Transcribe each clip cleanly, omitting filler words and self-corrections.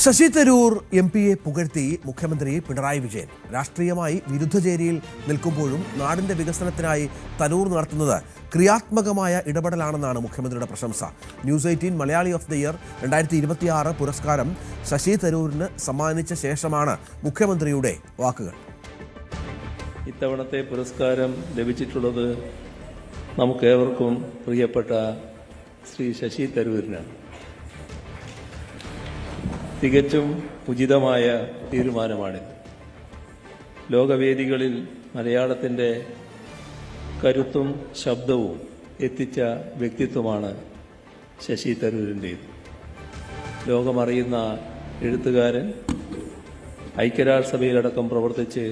ശശി തരൂർ എംപിയെ പുകഴ്ത്തി മുഖ്യമന്ത്രി പിണറായി വിജയൻ. രാഷ്ട്രീയമായി വിരുദ്ധചേരിയിൽ നിൽക്കുമ്പോഴും നാടിന്റെ വികസനത്തിനായി തരൂർ നടത്തുന്നത് ക്രിയാത്മകമായ ഇടപെടലാണെന്നാണ് മുഖ്യമന്ത്രിയുടെ പ്രശംസ. News 18 Malayali of the year 2026 പുരസ്കാരം ശശി തരൂരിന് സമ്മാനിച്ച ശേഷമാണ് മുഖ്യമന്ത്രിയുടെ വാക്കുകൾ. ഇത്തവണത്തെ പുരസ്കാരം ലഭിച്ചിട്ടുള്ളത് നമുക്കേവർക്കും പ്രിയപ്പെട്ട ശ്രീ ശശി തരൂരിനാണ്. തികച്ചും ഉചിതമായ തീരുമാനമാണിത്. ലോകവേദികളിൽ മലയാളത്തിൻ്റെ കരുത്തും ശബ്ദവും എത്തിച്ച വ്യക്തിത്വമാണ് ശശി തരൂരിൻ്റേത്. ലോകമറിയുന്ന എഴുത്തുകാരൻ, ഐക്യരാഷ്ട്രസഭയിലടക്കം പ്രവർത്തിച്ച്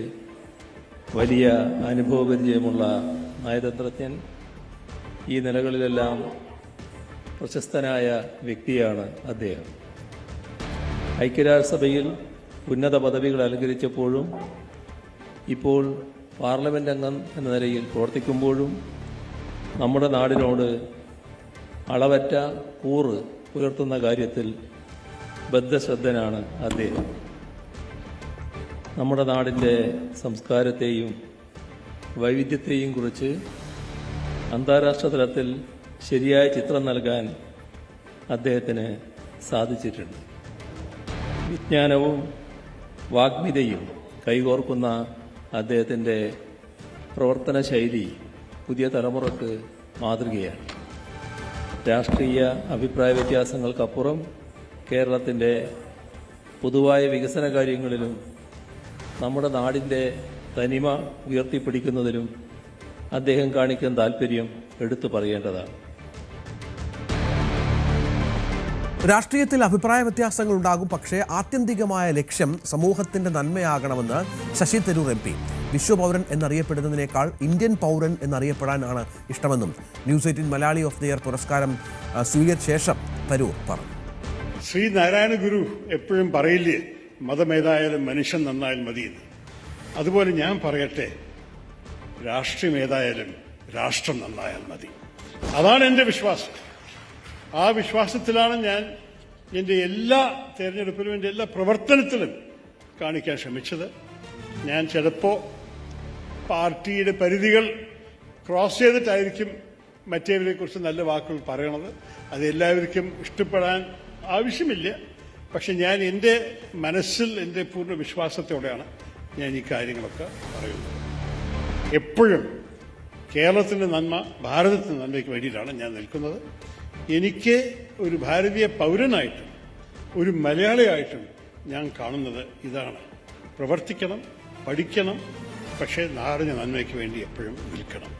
വലിയ അനുഭവപരിചയമുള്ള നയതന്ത്രജ്ഞൻ, ഈ നിലകളിലെല്ലാം പ്രശസ്തനായ വ്യക്തിയാണ് അദ്ദേഹം. ഐക്യരാഷ്ട്രസഭയിൽ ഉന്നത പദവികൾ അലങ്കരിച്ചപ്പോഴും ഇപ്പോൾ പാർലമെന്റ് അംഗം എന്ന നിലയിൽ പ്രവർത്തിക്കുമ്പോഴും നമ്മുടെ നാടിനോട് അളവറ്റ കൂറ് പുലർത്തുന്ന കാര്യത്തിൽ ബദ്ധശ്രദ്ധനാണ് അദ്ദേഹം. നമ്മുടെ നാടിൻ്റെ സംസ്കാരത്തെയും വൈവിധ്യത്തെയും കുറിച്ച് അന്താരാഷ്ട്ര തലത്തിൽ ശരിയായ ചിത്രം നൽകാൻ അദ്ദേഹത്തിന് സാധിച്ചിട്ടുണ്ട്. വിജ്ഞാനവും വാഗ്മിതയും കൈകോർക്കുന്ന അദ്ദേഹത്തിൻ്റെ പ്രവർത്തന ശൈലി പുതിയ തലമുറക്ക് മാതൃകയാണ്. രാഷ്ട്രീയ അഭിപ്രായ വ്യത്യാസങ്ങൾക്കപ്പുറം കേരളത്തിൻ്റെ പൊതുവായ വികസന കാര്യങ്ങളിലും നമ്മുടെ നാടിൻ്റെ തനിമ ഉയർത്തിപ്പിടിക്കുന്നതിലും അദ്ദേഹം കാണിക്കുന്ന താൽപ്പര്യം എടുത്തു പറയേണ്ടതാണ്. രാഷ്ട്രീയത്തിൽ അഭിപ്രായ വ്യത്യാസങ്ങൾ ഉണ്ടാകും, പക്ഷേ ആത്യന്തികമായ ലക്ഷ്യം സമൂഹത്തിന്റെ നന്മയാകണമെന്ന് ശശി തരൂർ എംപി. വിശ്വപൗരൻ എന്നറിയപ്പെടുന്നതിനേക്കാൾ ഇന്ത്യൻ പൗരൻ എന്നറിയപ്പെടാനാണ് ഇഷ്ടമെന്നും news 18 Malayali of the year പുരസ്കാരം സ്വീകരിച്ച ശേഷം തരൂർ പറഞ്ഞു. ശ്രീ നാരായണ ഗുരു എപ്പോഴും പറയില്ലേ, മതമേതായാലും മനുഷ്യൻ നന്നായാൽ മതിയെന്ന്. അതുപോലെ ഞാൻ പറയട്ടെ, രാഷ്ട്രീയം ഏതായാലും രാഷ്ട്രം നന്നായാൽ മതി. അതാണ് എൻ്റെ വിശ്വാസം. ആ വിശ്വാസത്തിലാണ് ഞാൻ എൻ്റെ എല്ലാ തെരഞ്ഞെടുപ്പിലും എൻ്റെ എല്ലാ പ്രവർത്തനത്തിലും കാണിക്കാൻ ശ്രമിച്ചത്. ഞാൻ ചിലപ്പോൾ പാർട്ടിയുടെ പരിധികൾ ക്രോസ് ചെയ്തിട്ടായിരിക്കും മറ്റേവരെക്കുറിച്ച് നല്ല വാക്കുകൾ പറയണത്. അത് എല്ലാവർക്കും ഇഷ്ടപ്പെടാൻ ആവശ്യമില്ല. പക്ഷെ ഞാൻ എൻ്റെ മനസ്സിൽ എൻ്റെ പൂർണ്ണ വിശ്വാസത്തോടെയാണ് ഞാൻ ഈ കാര്യങ്ങളൊക്കെ പറയുന്നത്. എപ്പോഴും കേരളത്തിൻ്റെ നന്മ, ഭാരതത്തിൻ്റെ നന്മയ്ക്ക് വേണ്ടിയിട്ടാണ് ഞാൻ നിൽക്കുന്നത്. എനിക്ക് ഒരു ഭാരതീയ പൗരനായിട്ടും ഒരു മലയാളിയായിട്ടും ഞാൻ കാണുന്നത് ഇതാണ്: പ്രവർത്തിക്കണം, പഠിക്കണം, പക്ഷേ നാടിന് നന്മയ്ക്ക് വേണ്ടി എപ്പോഴും നിൽക്കണം.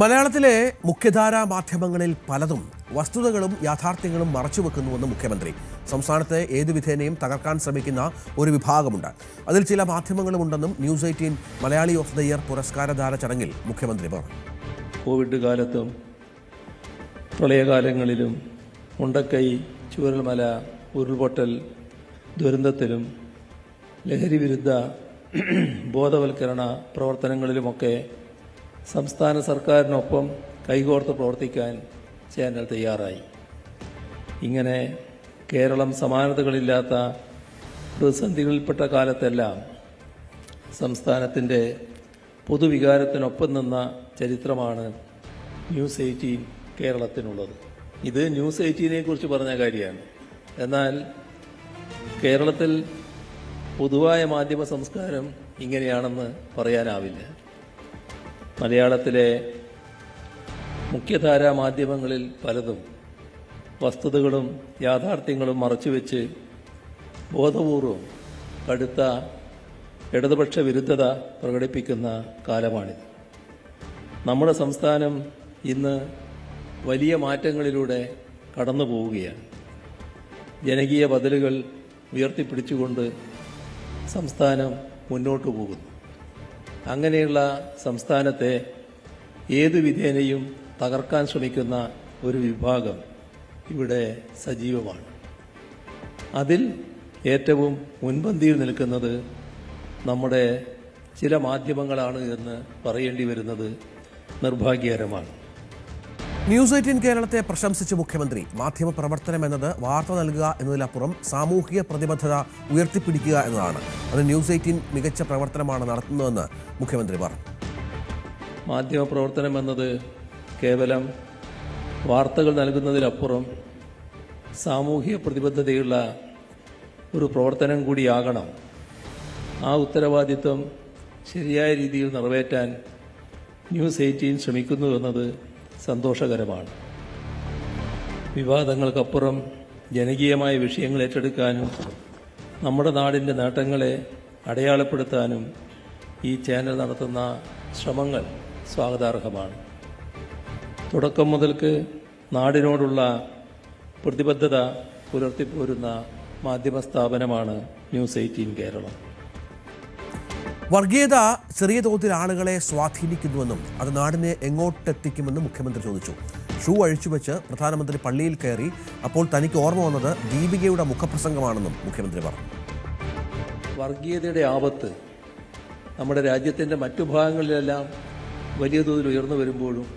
മലയാളത്തിലെ മുഖ്യധാരാ മാധ്യമങ്ങളിൽ പലതും വസ്തുതകളും യാഥാർത്ഥ്യങ്ങളും മറച്ചുവെക്കുന്നുവെന്ന് മുഖ്യമന്ത്രി. സംസ്ഥാനത്തെ ഏതു വിധേനയും തകർക്കാൻ ശ്രമിക്കുന്ന ഒരു വിഭാഗമുണ്ട്. അതിൽ ചില മാധ്യമങ്ങളുമുണ്ടെന്നും news 18 Malayali of the year പുരസ്കാരദാന ചടങ്ങിൽ മുഖ്യമന്ത്രി പറഞ്ഞു. കോവിഡ് കാലത്തും പ്രളയകാലങ്ങളിലും മുണ്ടക്കൈ, ചൂരൽമല ഉരുൾപൊട്ടൽ ദുരന്തത്തിലും ലഹരി വിരുദ്ധ ബോധവൽക്കരണ പ്രവർത്തനങ്ങളിലുമൊക്കെ സംസ്ഥാന സർക്കാരിനൊപ്പം കൈകോർത്ത് പ്രവർത്തിക്കാൻ ചാനൽ തയ്യാറായി. ഇങ്ങനെ കേരളം സമാനതകളില്ലാത്ത പ്രതിസന്ധികളിൽപ്പെട്ട കാലത്തെല്ലാം സംസ്ഥാനത്തിൻ്റെ പൊതുവികാരത്തിനൊപ്പം നിന്ന ചരിത്രമാണ് ന്യൂസ് 18 കേരളത്തിനുള്ളത്. ഇത് ന്യൂസ് 18 കുറിച്ച് പറഞ്ഞ കാര്യമാണ്. എന്നാൽ കേരളത്തിൽ പൊതുവായ മാധ്യമ സംസ്കാരം ഇങ്ങനെയാണെന്ന് പറയാനാവില്ല. മലയാളത്തിലെ മുഖ്യധാരാ മാധ്യമങ്ങളിൽ പലതും വസ്തുതകളും യാഥാർത്ഥ്യങ്ങളും മറച്ചുവെച്ച് ബോധപൂർവം കടുത്ത ഇടതുപക്ഷ വിരുദ്ധത പ്രകടിപ്പിക്കുന്ന കാലമാണിത്. നമ്മുടെ സംസ്ഥാനം ഇന്ന് വലിയ മാറ്റങ്ങളിലൂടെ കടന്നു പോവുകയാണ്. ജനകീയ ബദലുകൾ ഉയർത്തിപ്പിടിച്ചുകൊണ്ട് സംസ്ഥാനം മുന്നോട്ടു പോകുന്നു. അങ്ങനെയുള്ള സംസ്ഥാനത്തെ ഏതു വിധേനയും തകർക്കാൻ ശ്രമിക്കുന്ന ഒരു വിഭാഗം ഇവിടെ സജീവമാണ്. അതിൽ ഏറ്റവും മുൻപന്തിയിൽ നിൽക്കുന്നത് നമ്മുടെ ചില മാധ്യമങ്ങളാണ് എന്ന് പറയേണ്ടി വരുന്നത് നിർഭാഗ്യകരമാണ്. ന്യൂസ് 18 കേരളത്തെ പ്രശംസിച്ച് മുഖ്യമന്ത്രി. മാധ്യമ പ്രവർത്തനം എന്നത് വാർത്ത നൽകുക എന്നതിലപ്പുറം സാമൂഹിക പ്രതിബദ്ധത ഉയർത്തിപ്പിടിക്കുക എന്നതാണ്. അത് ന്യൂസ് 18 മികച്ച പ്രവർത്തനമാണ് നടത്തുന്നതെന്ന് മുഖ്യമന്ത്രി പറഞ്ഞു. മാധ്യമ പ്രവർത്തനം എന്നത് കേവലം വാർത്തകൾ നൽകുന്നതിലപ്പുറം സാമൂഹിക പ്രതിബദ്ധതയുള്ള ഒരു പ്രവർത്തനം കൂടിയാകണം. ആ ഉത്തരവാദിത്വം ശരിയായ രീതിയിൽ നിറവേറ്റാൻ ന്യൂസ് 18 ശ്രമിക്കുന്നുവെന്നത് സന്തോഷകരമാണ്. വിവാദങ്ങൾക്കപ്പുറം ജനകീയമായ വിഷയങ്ങൾ ഏറ്റെടുക്കാനും നമ്മുടെ നാടിൻ്റെ നേട്ടങ്ങളെ അടയാളപ്പെടുത്താനും ഈ ചാനൽ നടത്തുന്ന ശ്രമങ്ങൾ സ്വാഗതാർഹമാണ്. തുടക്കം മുതൽക്ക് നാടിനോടുള്ള പ്രതിബദ്ധത പുലർത്തിപ്പോരുന്ന മാധ്യമ സ്ഥാപനമാണ് ന്യൂസ് 18 കേരളം. വർഗീയത ചെറിയ തോതിൽ ആളുകളെ സ്വാധീനിക്കുന്നുവെന്നും അത് നാടിനെ എങ്ങോട്ടെത്തിക്കുമെന്നും മുഖ്യമന്ത്രി ചോദിച്ചു. ഷൂ അഴിച്ചുവെച്ച് പ്രധാനമന്ത്രി പള്ളിയിൽ കയറി. അപ്പോൾ തനിക്ക് ഓർമ്മ വന്നത് ദീപികയുടെ മുഖപ്രസംഗമാണെന്നും മുഖ്യമന്ത്രി പറഞ്ഞു. വർഗീയതയുടെ ആപത്ത് നമ്മുടെ രാജ്യത്തിൻ്റെ മറ്റു ഭാഗങ്ങളിലെല്ലാം വലിയ തോതിൽ ഉയർന്നു വരുമ്പോഴും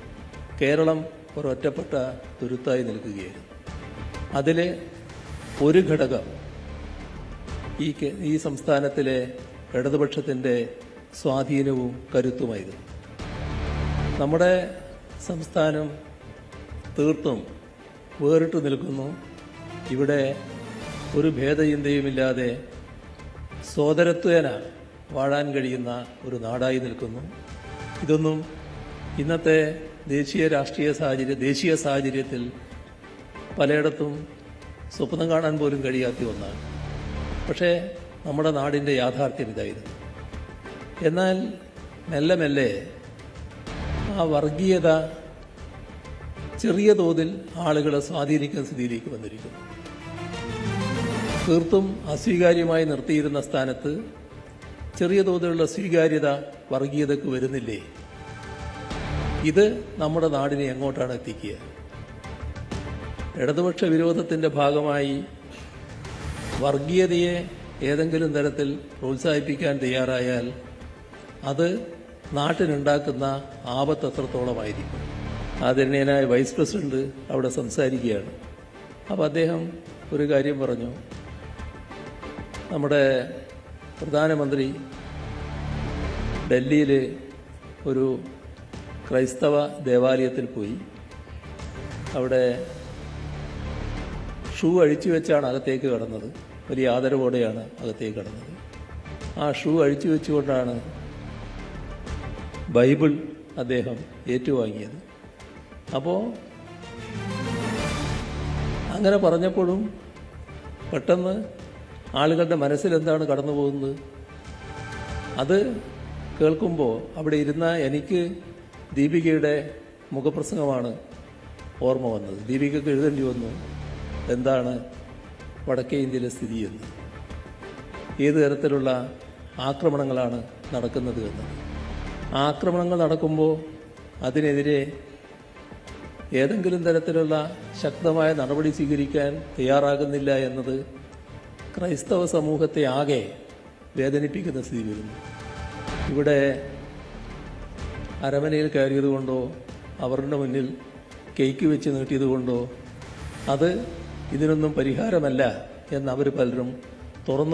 കേരളം ഒരൊറ്റപ്പെട്ട തുരുത്തായി നിൽക്കുകയായിരുന്നു. അതിലെ ഒരു ഘടകം ഈ സംസ്ഥാനത്തിലെ ഇടതുപക്ഷത്തിൻ്റെ സ്വാധീനവും കരുത്തുമായിരുന്നു. നമ്മുടെ സംസ്ഥാനം തീർത്തും വേറിട്ട് നിൽക്കുന്നു. ഇവിടെ ഒരു ഭേദചിന്തയുമില്ലാതെ സോദരത്വേന വാഴാൻ കഴിയുന്ന ഒരു നാടായി നിൽക്കുന്നു. ഇതൊന്നും ഇന്നത്തെ ദേശീയ സാഹചര്യത്തിൽ പലയിടത്തും സ്വപ്നം കാണാൻ പോലും കഴിയാത്ത ഒന്നാണ്. പക്ഷേ നമ്മുടെ നാടിൻ്റെ യാഥാർത്ഥ്യം ഇതായിരുന്നു. എന്നാൽ മെല്ലെ മെല്ലെ ആ വർഗീയത ചെറിയ തോതിൽ ആളുകളെ സ്വാധീനിക്കുന്ന സ്ഥിതിയിലേക്ക് വന്നിരിക്കുന്നു. തീർത്തും അസ്വീകാര്യമായി നിർത്തിയിരുന്ന സ്ഥാനത്ത് ചെറിയ തോതിലുള്ള സ്വീകാര്യത വർഗീയതയ്ക്ക് വരുന്നില്ലേ? ഇത് നമ്മുടെ നാടിനെ എങ്ങോട്ടാണ് എത്തിക്കുക? ഇടതുപക്ഷ വിരോധത്തിൻ്റെ ഭാഗമായി വർഗീയതയെ ഏതെങ്കിലും തരത്തിൽ പ്രോത്സാഹിപ്പിക്കാൻ തയ്യാറായാൽ അത് നാട്ടിനുണ്ടാക്കുന്ന ആപത്ത് എത്രത്തോളമായിരിക്കും. ആദരണീയനായ വൈസ് പ്രസിഡന്റ് അവിടെ സംസാരിക്കുകയാണ്. അപ്പോൾ അദ്ദേഹം ഒരു കാര്യം പറഞ്ഞു. നമ്മുടെ പ്രധാനമന്ത്രി ഡൽഹിയിൽ ഒരു ക്രൈസ്തവ ദേവാലയത്തിൽ പോയി. അവിടെ ഷൂ അഴിച്ചു വെച്ചാണ് അകത്തേക്ക് കടന്നത്. വലിയ ആദരവോടെയാണ് അകത്തേക്ക് കടന്നത്. ആ ഷൂ അഴിച്ചു വെച്ചുകൊണ്ടാണ് ബൈബിൾ അദ്ദേഹം ഏറ്റുവാങ്ങിയത്. അപ്പോൾ അങ്ങനെ പറഞ്ഞപ്പോഴും പെട്ടെന്ന് ആളുകളുടെ മനസ്സിൽ എന്താണ് കടന്നു പോകുന്നത്? അത് കേൾക്കുമ്പോൾ അവിടെ ഇരുന്ന എനിക്ക് ദീപികയുടെ മുഖപ്രസംഗമാണ് ഓർമ്മ വന്നത്. ദീപികയ്ക്ക് എഴുതേണ്ടി വന്നു എന്താണ് വടക്കേ ഇന്ത്യയിലെ സ്ഥിതിയെന്ന്, ഏത് തരത്തിലുള്ള ആക്രമണങ്ങളാണ് നടക്കുന്നത് എന്ന്. ആക്രമണങ്ങൾ നടക്കുമ്പോൾ അതിനെതിരെ ഏതെങ്കിലും തരത്തിലുള്ള ശക്തമായ നടപടി സ്വീകരിക്കാൻ തയ്യാറാകുന്നില്ല എന്നത് ക്രൈസ്തവ സമൂഹത്തെ ആകെ വേദനിപ്പിക്കുന്ന സ്ഥിതി വരുന്നു. ഇവിടെ അരമനയിൽ കയറിയതുകൊണ്ടോ അവരുടെ മുന്നിൽ കേക്ക് വെച്ച് നീട്ടിയതുകൊണ്ടോ അത് ഇതിനൊന്നും പരിഹാരമല്ല എന്ന് അവർ പലരും തുറന്നു